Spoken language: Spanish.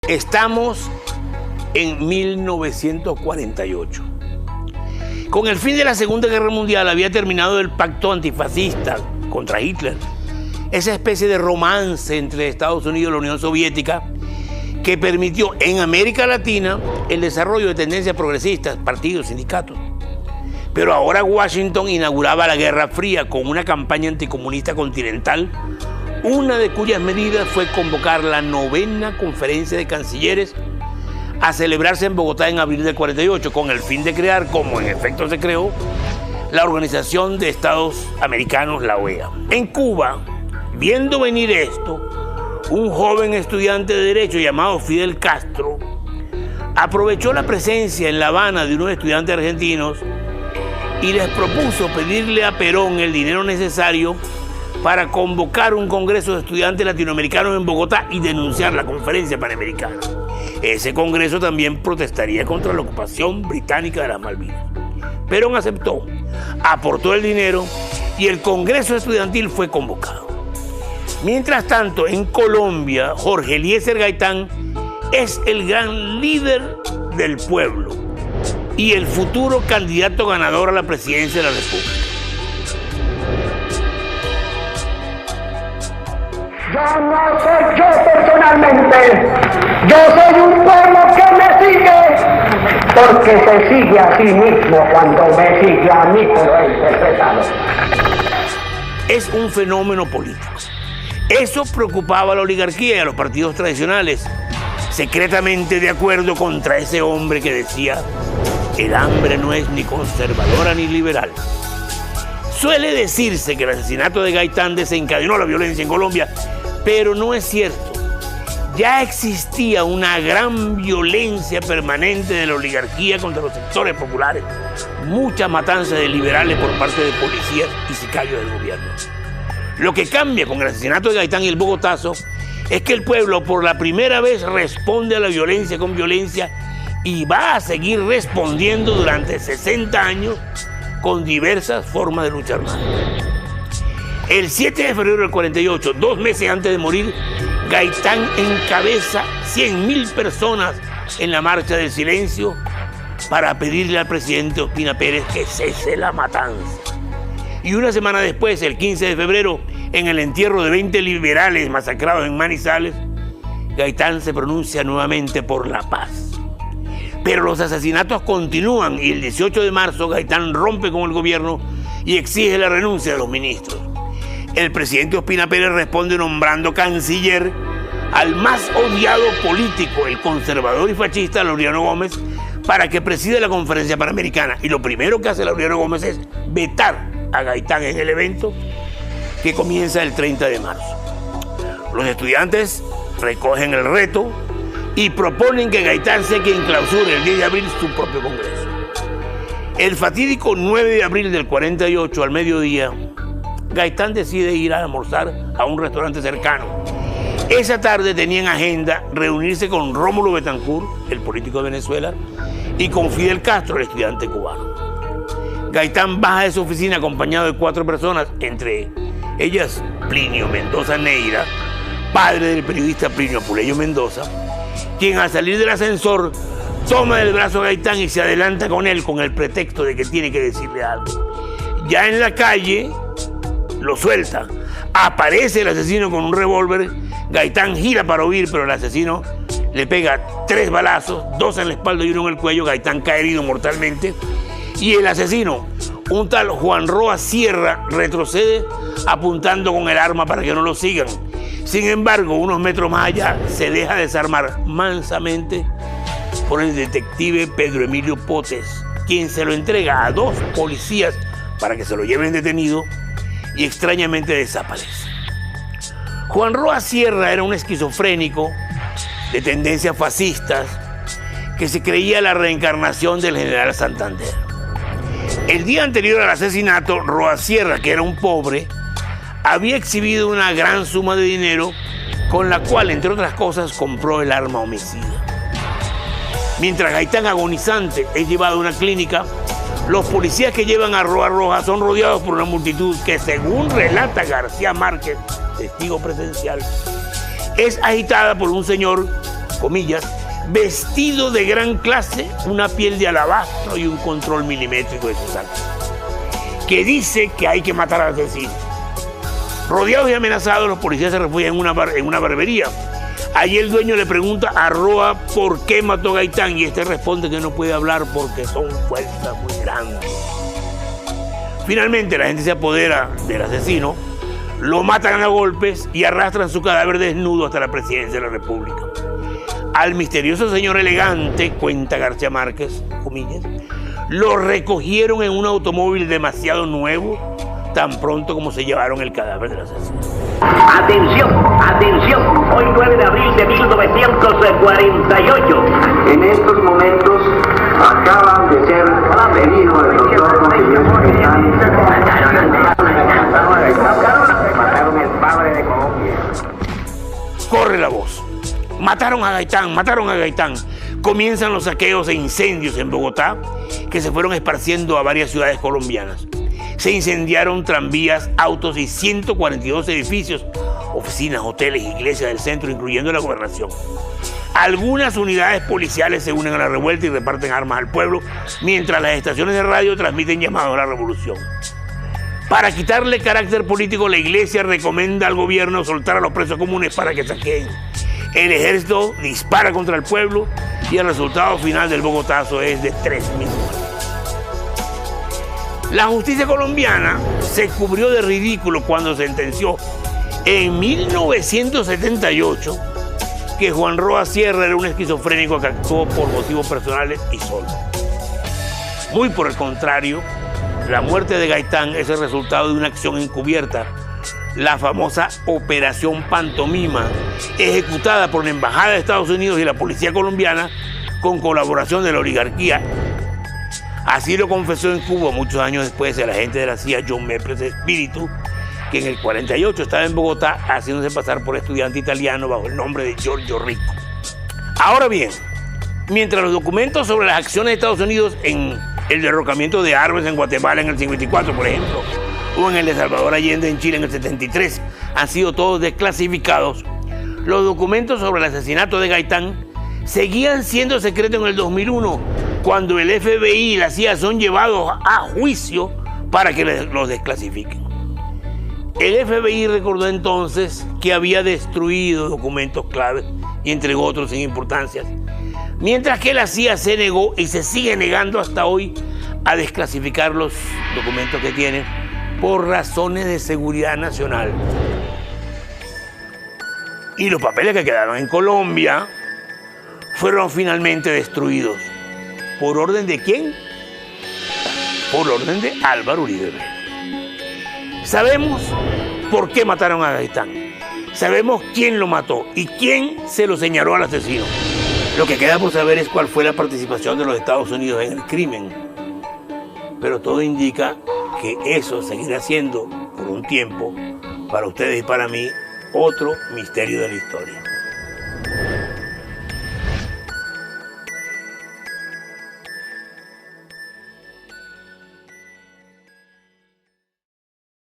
Estamos en 1948. Con el fin de la Segunda Guerra Mundial había terminado el pacto antifascista contra Hitler, esa especie de romance entre Estados Unidos y la Unión Soviética que permitió en América Latina el desarrollo de tendencias progresistas, partidos, sindicatos. Pero ahora Washington inauguraba la Guerra Fría con una campaña anticomunista continental, una de cuyas medidas fue convocar la 9ª Conferencia de Cancilleres a celebrarse en Bogotá en abril del 48, con el fin de crear, como en efecto se creó, la Organización de Estados Americanos, la OEA. En Cuba, viendo venir esto, un joven estudiante de Derecho llamado Fidel Castro aprovechó la presencia en La Habana de unos estudiantes argentinos y les propuso pedirle a Perón el dinero necesario para convocar un congreso de estudiantes latinoamericanos en Bogotá y denunciar la Conferencia Panamericana. Ese congreso también protestaría contra la ocupación británica de las Malvinas. Perón aceptó, aportó el dinero y el congreso estudiantil fue convocado. Mientras tanto, en Colombia, Jorge Eliezer Gaitán es el gran líder del pueblo y el futuro candidato ganador a la presidencia de la República. Yo no soy yo personalmente, yo soy un pueblo que me sigue, porque se sigue a sí mismo cuando me sigue a mí, pero es interpretado. Es un fenómeno político. Eso preocupaba a la oligarquía y a los partidos tradicionales, secretamente de acuerdo contra ese hombre que decía: el hambre no es ni conservadora ni liberal. Suele decirse que el asesinato de Gaitán desencadenó la violencia en Colombia, pero no es cierto. Ya existía una gran violencia permanente de la oligarquía contra los sectores populares, muchas matanzas de liberales por parte de policías y sicarios del gobierno. Lo que cambia con el asesinato de Gaitán y el Bogotazo es que el pueblo por la primera vez responde a la violencia con violencia y va a seguir respondiendo durante 60 años con diversas formas de lucha armada. El 7 de febrero del 48, 2 meses antes de morir, Gaitán encabeza 100.000 personas en la Marcha del Silencio para pedirle al presidente Ospina Pérez que cese la matanza. Y una semana después, el 15 de febrero, en el entierro de 20 liberales masacrados en Manizales, Gaitán se pronuncia nuevamente por la paz. Pero los asesinatos continúan y el 18 de marzo Gaitán rompe con el gobierno y exige la renuncia de los ministros. El presidente Ospina Pérez responde nombrando canciller al más odiado político, el conservador y fascista Laureano Gómez, para que presida la Conferencia Panamericana. Y lo primero que hace Laureano Gómez es vetar a Gaitán en el evento que comienza el 30 de marzo. Los estudiantes recogen el reto y proponen que Gaitán sea quien clausure el 10 de abril su propio congreso. El fatídico 9 de abril del 48 al mediodía, Gaitán decide ir a almorzar a un restaurante cercano. Esa tarde tenía en agenda reunirse con Rómulo Betancourt, el político de Venezuela, y con Fidel Castro, el estudiante cubano. Gaitán baja de su oficina acompañado de 4 personas, entre ellas Plinio Mendoza Neira, padre del periodista Plinio Apuleyo Mendoza, quien al salir del ascensor toma del brazo a Gaitán y se adelanta con él con el pretexto de que tiene que decirle algo. Ya en la calle lo suelta, aparece el asesino con un revólver, Gaitán gira para huir, pero el asesino le pega 3 balazos, 2 en la espalda y 1 en el cuello. Gaitán cae herido mortalmente y el asesino, un tal Juan Roa Sierra, retrocede apuntando con el arma para que no lo sigan. Sin embargo, unos metros más allá se deja desarmar mansamente por el detective Pedro Emilio Potes, quien se lo entrega a 2 policías para que se lo lleven detenido y extrañamente desaparece. Juan Roa Sierra era un esquizofrénico de tendencias fascistas que se creía la reencarnación del general Santander. El día anterior al asesinato, Roa Sierra, que era un pobre, había exhibido una gran suma de dinero con la cual, entre otras cosas, compró el arma homicida. Mientras Gaitán, agonizante, es llevado a una clínica, los policías que llevan a Roa Roja son rodeados por una multitud que, según relata García Márquez, testigo presencial, es agitada por un señor comillas, vestido de gran clase, una piel de alabastro y un control milimétrico de sus actos, que dice que hay que matar al asesino. Rodeados y amenazados, los policías se refugian en una barbería. Allí el dueño le pregunta a Roa por qué mató a Gaitán y este responde que no puede hablar porque son fuerzas muy grandes. Finalmente la gente se apodera del asesino, lo matan a golpes y arrastran su cadáver desnudo hasta la presidencia de la República. Al misterioso señor elegante, cuenta García Márquez, comillas, lo recogieron en un automóvil demasiado nuevo, tan pronto como se llevaron el cadáver del asesino. Atención, atención, hoy 9 de abril de 1948. En estos momentos acaban de ser pedido el doctor mataron el padre de Colombia. Corre la voz. Mataron a Gaitán, mataron a Gaitán. Comienzan los saqueos e incendios en Bogotá que se fueron esparciendo a varias ciudades colombianas. Se incendiaron tranvías, autos y 142 edificios, oficinas, hoteles, iglesias del centro, incluyendo la gobernación. Algunas unidades policiales se unen a la revuelta y reparten armas al pueblo, mientras las estaciones de radio transmiten llamados a la revolución. Para quitarle carácter político, la iglesia recomienda al gobierno soltar a los presos comunes para que saqueen. El ejército dispara contra el pueblo y el resultado final del Bogotazo es de 3.000 muertos. La justicia colombiana se cubrió de ridículo cuando sentenció en 1978 que Juan Roa Sierra era un esquizofrénico que actuó por motivos personales y solo. Muy por el contrario, la muerte de Gaitán es el resultado de una acción encubierta, la famosa Operación Pantomima, ejecutada por la Embajada de Estados Unidos y la Policía Colombiana con colaboración de la oligarquía. Así lo confesó en Cuba muchos años después el agente de la CIA John Mepres Espíritu, que en el 48 estaba en Bogotá haciéndose pasar por estudiante italiano bajo el nombre de Giorgio Rico. Ahora bien, mientras los documentos sobre las acciones de Estados Unidos en el derrocamiento de Arbenz en Guatemala en el 54, por ejemplo, o en el de Salvador Allende en Chile en el 73, han sido todos desclasificados, los documentos sobre el asesinato de Gaitán seguían siendo secretos en el 2001, cuando el FBI y la CIA son llevados a juicio para que los desclasifiquen. El FBI recordó entonces que había destruido documentos claves y entregó otros sin importancia, mientras que la CIA se negó y se sigue negando hasta hoy a desclasificar los documentos que tienen por razones de seguridad nacional. Y los papeles que quedaron en Colombia fueron finalmente destruidos. ¿Por orden de quién? Por orden de Álvaro Uribe Vélez. Sabemos por qué mataron a Gaitán. Sabemos quién lo mató y quién se lo señaló al asesino. Lo que queda por saber es cuál fue la participación de los Estados Unidos en el crimen. Pero todo indica que eso seguirá siendo, por un tiempo, para ustedes y para mí, otro misterio de la historia.